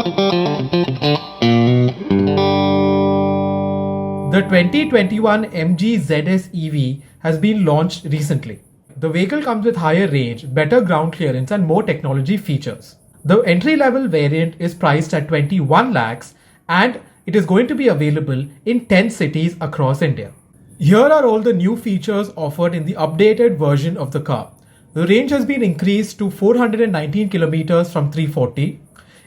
The 2021 MG ZS EV has been launched recently. The vehicle comes with higher range, better ground clearance and more technology features. The entry-level variant is priced at 21 lakhs and it is going to be available in 10 cities across India. Here are all the new features offered in the updated version of the car. The range has been increased to 419 kilometers from 340.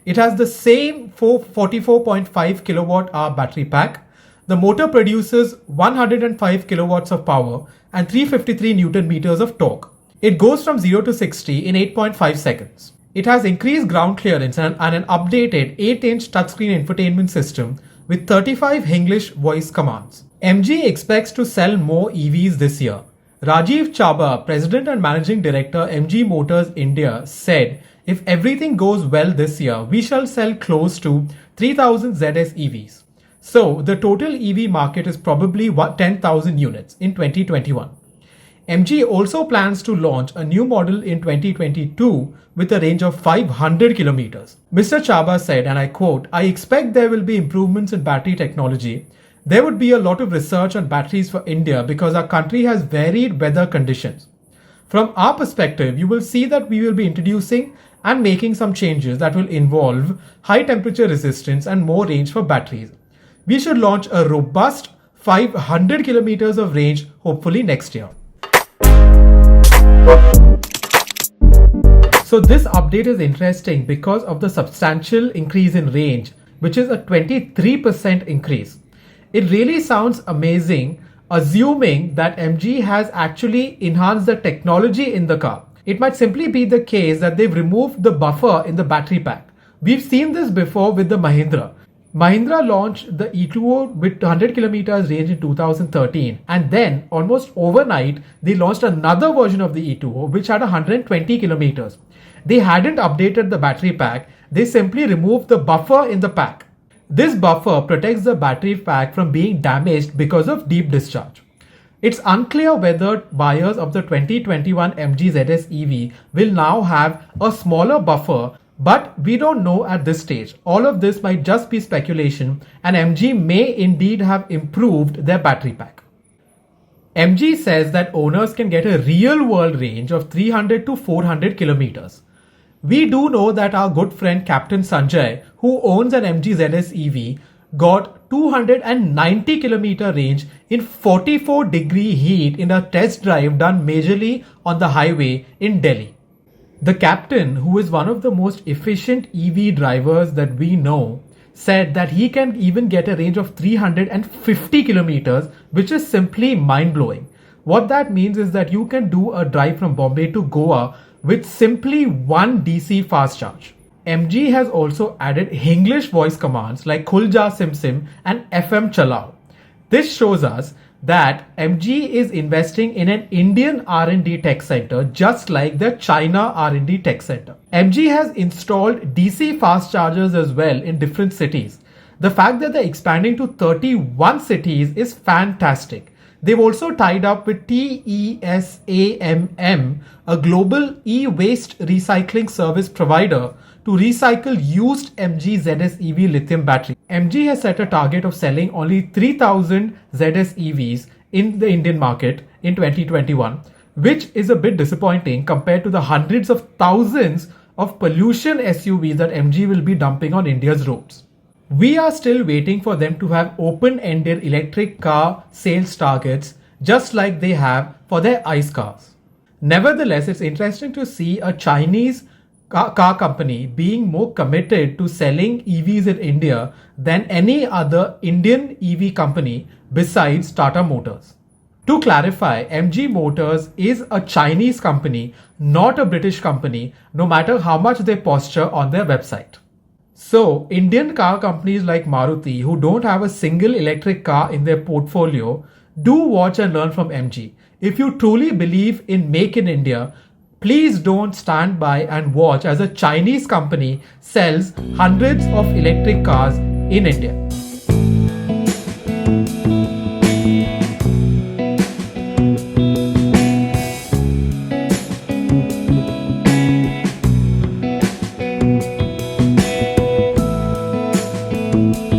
It has the same 44.5 kilowatt hour battery pack. The motor produces 105 kilowatts of power and 353 Newton meters of torque. It goes from 0 to 60 in 8.5 seconds. It has increased ground clearance and an updated 8-inch touchscreen infotainment system with 35 English voice commands. MG expects to sell more EVs this year. Rajeev Chaba, President and Managing Director MG Motors India, said, "If everything goes well this year, we shall sell close to 3,000 ZS EVs. So the total EV market is probably 10,000 units in 2021. MG also plans to launch a new model in 2022 with a range of 500 kilometers. Mr. Chaba said, and I quote, "I expect there will be improvements in battery technology. There would be a lot of research on batteries for India because our country has varied weather conditions. From our perspective, you will see that we will be introducing and making some changes that will involve high temperature resistance and more range for batteries. We should launch a robust 500 kilometers of range hopefully next year." So this update is interesting because of the substantial increase in range, which is a 23% increase. It really sounds amazing, assuming that MG has actually enhanced the technology in the car. It might simply be the case that they've removed the buffer in the battery pack. We've seen this before with the Mahindra. Mahindra launched the E2O with 100 kilometers range in 2013, and then almost overnight they launched another version of the E2O which had 120 kilometers. They hadn't updated the battery pack, they simply removed the buffer in the pack. This buffer protects the battery pack from being damaged because of deep discharge. It's unclear whether buyers of the 2021 MG ZS EV will now have a smaller buffer, but we don't know at this stage. All of this might just be speculation, and MG may indeed have improved their battery pack. MG says that owners can get a real world range of 300 to 400 kilometers. We do know that our good friend Captain Sanjay, who owns an MG ZS EV, got 290 kilometer range in 44-degree heat in a test drive done majorly on the highway in Delhi. The captain, who is one of the most efficient EV drivers that we know, said that he can even get a range of 350 kilometers, which is simply mind-blowing. What that means is that you can do a drive from Bombay to Goa with simply one DC fast charge. MG has also added English voice commands like Khul Ja Sim Sim and FM Chalao. This shows us that MG is investing in an Indian R&D tech center just like the China R&D tech center. MG has installed DC fast chargers as well in different cities. The fact that they're expanding to 31 cities is fantastic. They've also tied up with TESAMM, a global e-waste recycling service provider, to recycle used MG ZS EV lithium battery. MG has set a target of selling only 3,000 ZS EVs in the Indian market in 2021, which is a bit disappointing compared to the hundreds of thousands of pollution SUVs that MG will be dumping on India's roads. We are still waiting for them to have open-ended electric car sales targets just like they have for their ICE cars. Nevertheless, it's interesting to see a Chinese car company being more committed to selling EVs in India than any other Indian EV company besides Tata Motors. To clarify, MG Motors is a Chinese company, not a British company, no matter how much they posture on their website. So, Indian car companies like Maruti, who don't have a single electric car in their portfolio, do watch and learn from MG. If you truly believe in Make in India, please don't stand by and watch as a Chinese company sells hundreds of electric cars in India. you.